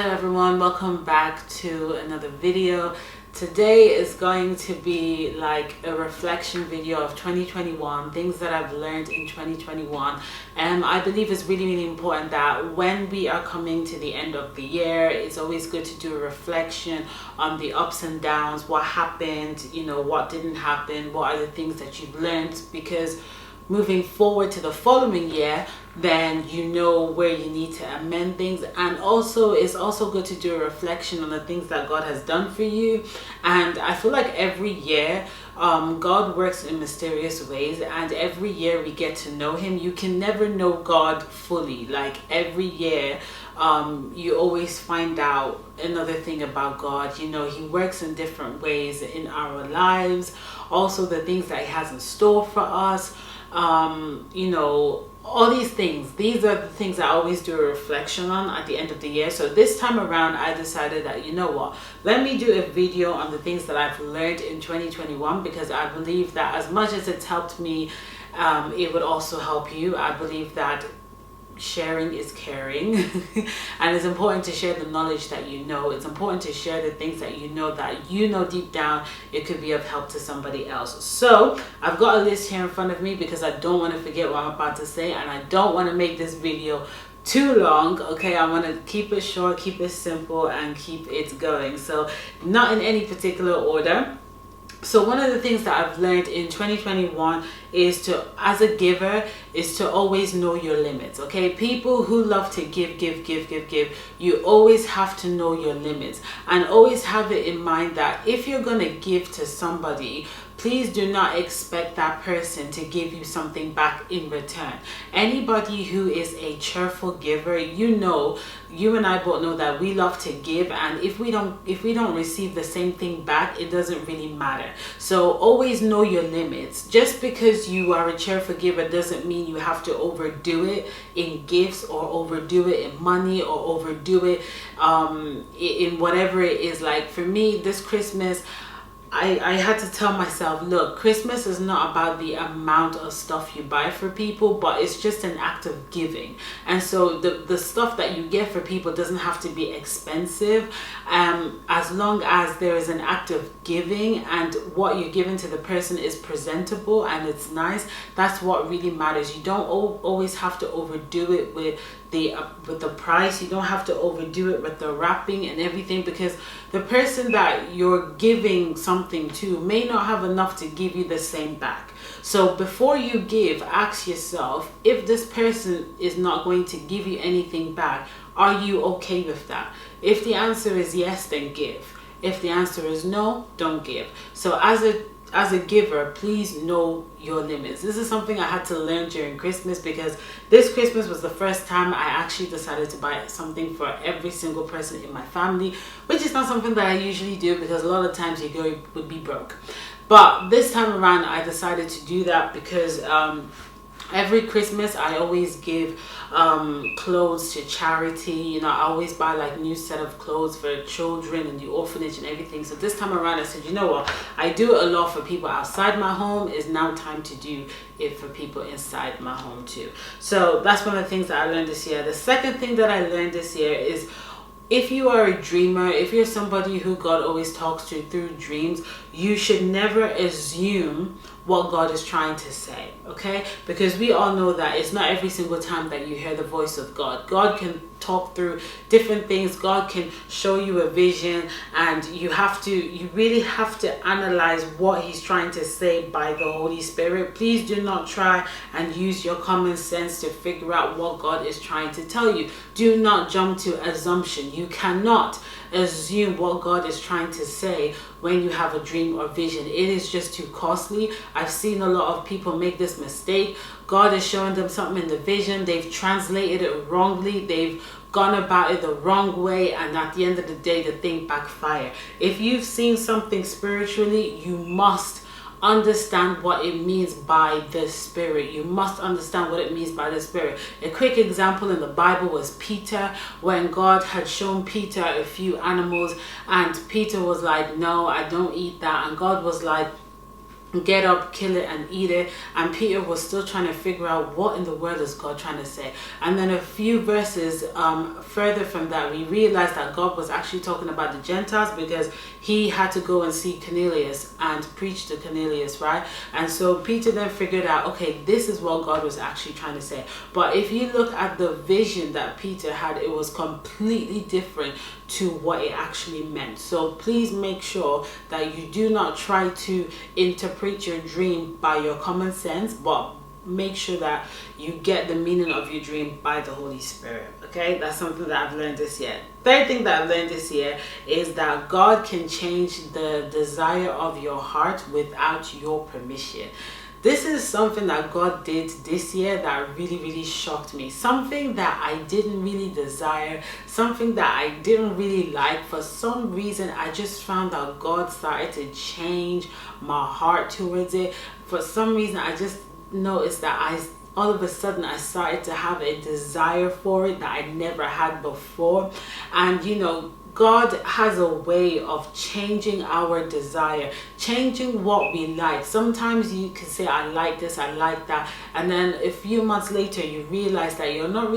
Hello everyone, welcome back to another video. Today is going to be like a reflection video of 2021, things that I've learned in 2021. And I believe it's really important that when we are coming to the end of the year, it's always good to do a reflection on the ups and downs, what happened, what didn't happen, what are the things that you've learned, because moving forward to the following year, then you know where you need to amend things. And also it's also good to do a reflection on the things that God has done for you. And I feel like every year God works in mysterious ways, and every year we get to know him. You can never know God fully. Like every year you always find out another thing about God. He works in different ways in our lives, also the things that he has in store for us. All these things, these are the things I always do a reflection on at the end of the year. So this time around I decided that, let me do a video on the things that I've learned in 2021, because I believe that as much as it's helped me, it would also help you. I believe that sharing is caring and it's important to share the knowledge that it's important to share the things that deep down it could be of help to somebody else. So I've got a list here in front of me because I don't want to forget what I'm about to say, and I don't want to make this video too long. Okay, I want to keep it short, keep it simple, and keep it going. So not in any particular order. So one of the things that I've learned in 2021 is as a giver, is to always know your limits. Okay, people who love to give, you always have to know your limits, and always have it in mind that if you're going to give to somebody, please do not expect that person to give you something back in return. Anybody who is a cheerful giver, you and I both know that we love to give, and if we don't receive the same thing back, it doesn't really matter. So always know your limits. Just because you are a cheerful giver doesn't mean you have to overdo it in gifts, or overdo it in money, or overdo it in whatever it is. Like for me, this Christmas, I had to tell myself, look, Christmas is not about the amount of stuff you buy for people, but it's just an act of giving. And so the stuff that you get for people doesn't have to be expensive, as long as there is an act of giving and what you're giving to the person is presentable and it's nice. That's what really matters. You don't always have to overdo it with the price. You don't have to overdo it with the wrapping and everything, because the person that you're giving something to may not have enough to give you the same back. So before you give, ask yourself, if this person is not going to give you anything back, are you okay with that? If the answer is yes, then give. If the answer is no, don't give. So as a giver, please know your limits. This is something I had to learn during Christmas, because this Christmas was the first time I actually decided to buy something for every single person in my family, which is not something that I usually do, because a lot of times you would be broke. But this time around I decided to do that because every Christmas I always give clothes to charity. I always buy like new set of clothes for children and the orphanage and everything. So this time around I said, I do a lot for people outside my home. It's now time to do it for people inside my home too. So that's one of the things that I learned this year. The second thing that I learned this year is, if you are a dreamer, if you're somebody who God always talks to through dreams, you should never assume what God is trying to say, okay? Because we all know that it's not every single time that you hear the voice of God. God can talk through different things. God can show you a vision, and you really have to analyze what he's trying to say by the Holy Spirit. Please do not try and use your common sense to figure out what God is trying to tell you. Do not jump to assumption. You cannot assume what God is trying to say when you have a dream or vision. It is just too costly. I've seen a lot of people make this mistake. God is showing them something in the vision. They've translated it wrongly. They've gone about it the wrong way, and at the end of the day, the thing backfire. If you've seen something spiritually, you must understand what it means by the Spirit. You must understand what it means by the Spirit. A quick example in the Bible was Peter, when God had shown Peter a few animals, and Peter was like, no, I don't eat that. And God was like, get up, kill it and eat it. And Peter was still trying to figure out what in the world is God trying to say. And then a few verses further from that, we realized that God was actually talking about the Gentiles, because he had to go and see Cornelius and preach to Cornelius, right? And so Peter then figured out, okay, this is what God was actually trying to say. But if you look at the vision that Peter had, it was completely different to what it actually meant. So please make sure that you do not try to interpret your dream by your common sense, but make sure that you get the meaning of your dream by the Holy Spirit. Okay, that's something that I've learned this year. Third thing that I've learned this year is that God can change the desire of your heart without your permission. This is something that God did this year that really shocked me. Something that I didn't really desire, something that I didn't really like. For some reason, I just found that God started to change my heart towards it. For some reason, I just noticed that all of a sudden I started to have a desire for it that I never had before. And you know, God has a way of changing our desire, changing what we like. Sometimes you can say, I like this, I like that, and then a few months later you realize that you don't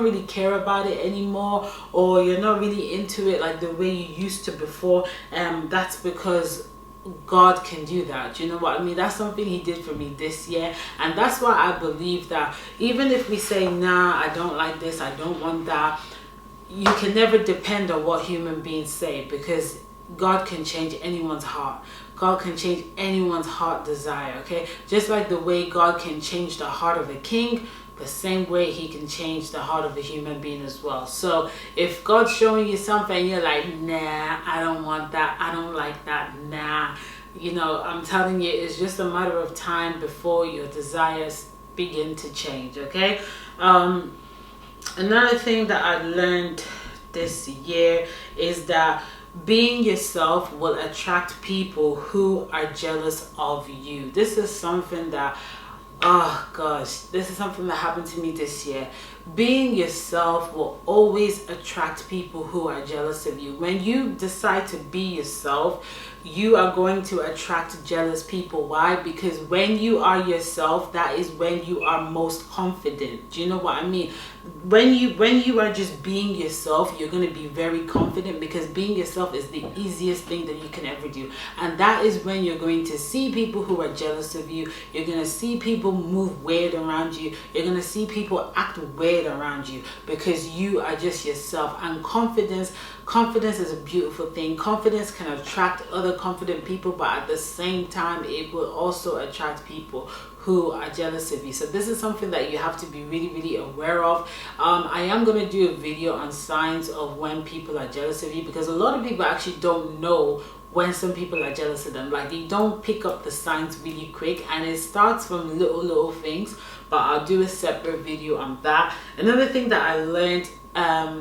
really care about it anymore, or you're not really into it like the way you used to before. That's because God can do that. You know what I mean? That's something he did for me this year. And that's why I believe that even if we say, nah, I don't like this, I don't want that, you can never depend on what human beings say, because God can change anyone's heart. God can change anyone's heart desire, okay? Just like the way God can change the heart of a king, the same way he can change the heart of a human being as well. So if God's showing you something and you're like, nah, I don't want that, I don't like that, nah, you know, I'm telling you, it's just a matter of time before your desires begin to change, okay? Another thing that I learned this year is that being yourself will attract people who are jealous of you. This is something that, oh gosh, this is something that happened to me this year. Being yourself will always attract people who are jealous of you. When you decide to be yourself, you are going to attract jealous people. Why? Because when you are yourself, that is when you are most confident. Do you know what I mean? When you are just being yourself, you're going to be very confident, because being yourself is the easiest thing that you can ever do. And that is when you're going to see people who are jealous of you. You're going to see people move weird around you. You're going to see people act weird around you, because you are just yourself. And confidence is a beautiful thing. Confidence can attract other confident people, but at the same time it will also attract people who are jealous of you. So this is something that you have to be really aware of. I am going to do a video on signs of when people are jealous of you, because a lot of people actually don't know when some people are jealous of them. Like, they don't pick up the signs really quick, and it starts from little things. But I'll do a separate video on that. Another thing that I learned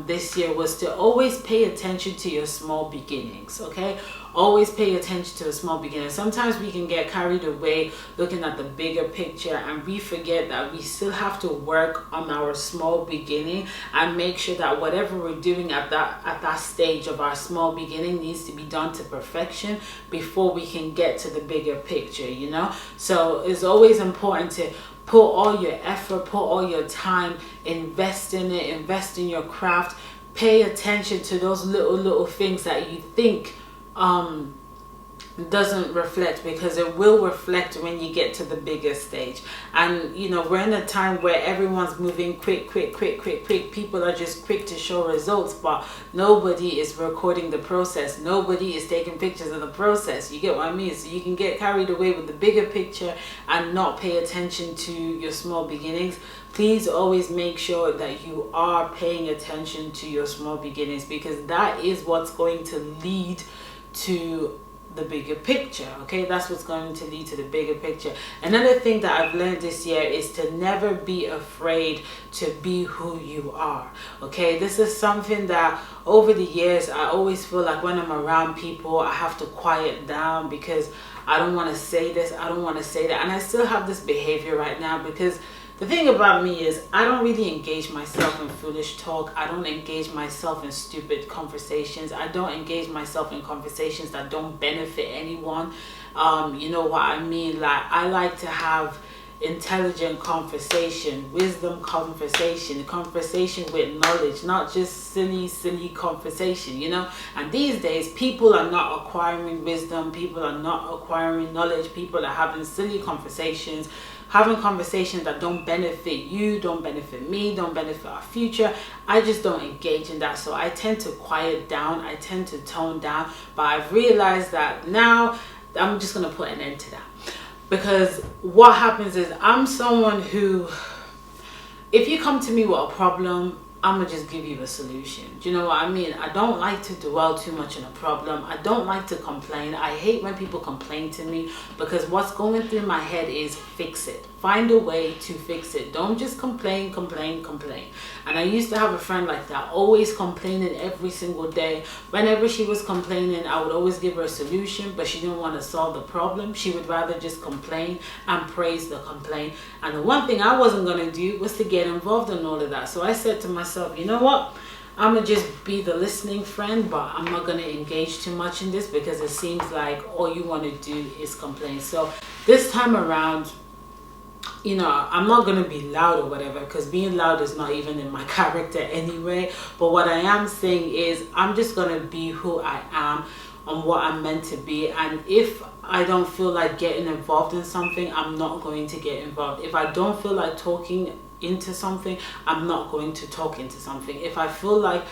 this year was to always pay attention to your small beginnings, okay? Always pay attention to the small beginnings. Sometimes we can get carried away looking at the bigger picture, and we forget that we still have to work on our small beginning and make sure that whatever we're doing at that stage of our small beginning needs to be done to perfection before we can get to the bigger picture, you know? So it's always important to put all your effort, put all your time, invest in it, invest in your craft. Pay attention to those little things that you think doesn't reflect, because it will reflect when you get to the bigger stage. And you know, we're in a time where everyone's moving quick. People are just quick to show results, but nobody is recording the process. Nobody is taking pictures of the process. You get what I mean? So you can get carried away with the bigger picture and not pay attention to your small beginnings. Please always make sure that you are paying attention to your small beginnings, because that is what's going to lead to the bigger picture, okay? That's what's going to lead to the bigger picture. Another thing that I've learned this year is to never be afraid to be who you are, okay? This is something that over the years I always feel like when I'm around people I have to quiet down, because I don't want to say this, I don't want to say that, and I still have this behavior right now, because the thing about me is I don't really engage myself in foolish talk. I don't engage myself in stupid conversations. I don't engage myself in conversations that don't benefit anyone. You know what I mean? Like, I like to have intelligent conversation, wisdom conversation, conversation with knowledge, not just silly conversation, you know. And these days people are not acquiring wisdom, people are not acquiring knowledge, people are having silly conversations, having conversations that don't benefit you, don't benefit me, don't benefit our future. I just don't engage in that. So I tend to quiet down, I tend to tone down. But I've realized that now I'm just gonna put an end to that. Because what happens is, I'm someone who, if you come to me with a problem, I'm gonna just give you a solution. Do you know what I mean? I don't like to dwell too much on a problem. I don't like to complain. I hate when people complain to me, because what's going through my head is fix it. Find a way to fix it. Don't just complain. And I used to have a friend like that, always complaining every single day. Whenever she was complaining, I would always give her a solution, but she didn't want to solve the problem. She would rather just complain and praise the complaint. And the one thing I wasn't going to do was to get involved in all of that. So I said to myself, you know what? I'm going to just be the listening friend, but I'm not going to engage too much in this, because it seems like all you want to do is complain. So this time around, you know, I'm not going to be loud or whatever, because being loud is not even in my character anyway. But what I am saying is, I'm just going to be who I am and what I'm meant to be. And if I don't feel like getting involved in something, I'm not going to get involved. If I don't feel like talking into something, I'm not going to talk into something. If I feel like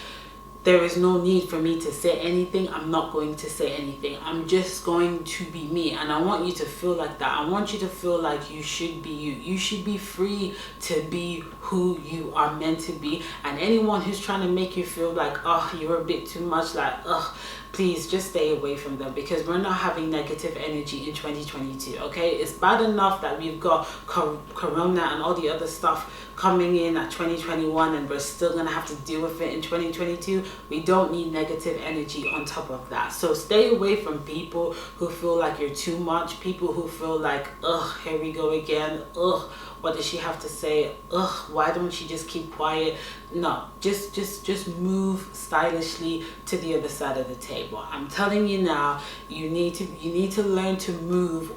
there is no need for me to say anything, I'm not going to say anything. I'm just going to be me. And I want you to feel like that. I want you to feel like you should be you. You should be free to be who you are meant to be. And anyone who's trying to make you feel like, oh, you're a bit too much, like, oh, please just stay away from them, because we're not having negative energy in 2022. Okay, it's bad enough that we've got corona and all the other stuff coming in at 2021, and we're still gonna have to deal with it in 2022. We don't need negative energy on top of that. So stay away from people who feel like you're too much, people who feel like, ugh, here we go again, ugh, what does she have to say, ugh, why don't she just keep quiet? No, just move stylishly to the other side of the table. I'm telling you now, you need to learn to move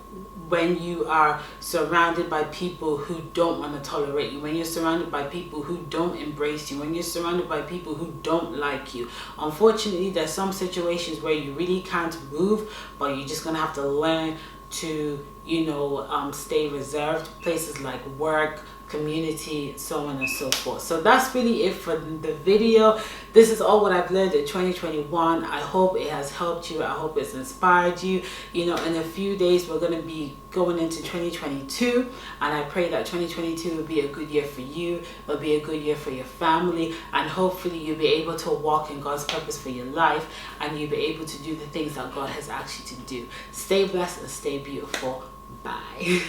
when you are surrounded by people who don't want to tolerate you, when you're surrounded by people who don't embrace you, when you're surrounded by people who don't like you. Unfortunately, there's some situations where you really can't move, but you're just gonna have to learn to, you know, stay reserved. Places like work, community, so on and so forth. So that's really it for the video. This is all what I've learned in 2021. I hope it has helped you. I hope it's inspired you. You know, in a few days we're going to be going into 2022, and I pray that 2022 will be a good year for you. It'll be a good year for your family, and hopefully you'll be able to walk in God's purpose for your life, and you'll be able to do the things that God has asked you to do. Stay blessed and stay beautiful. Bye.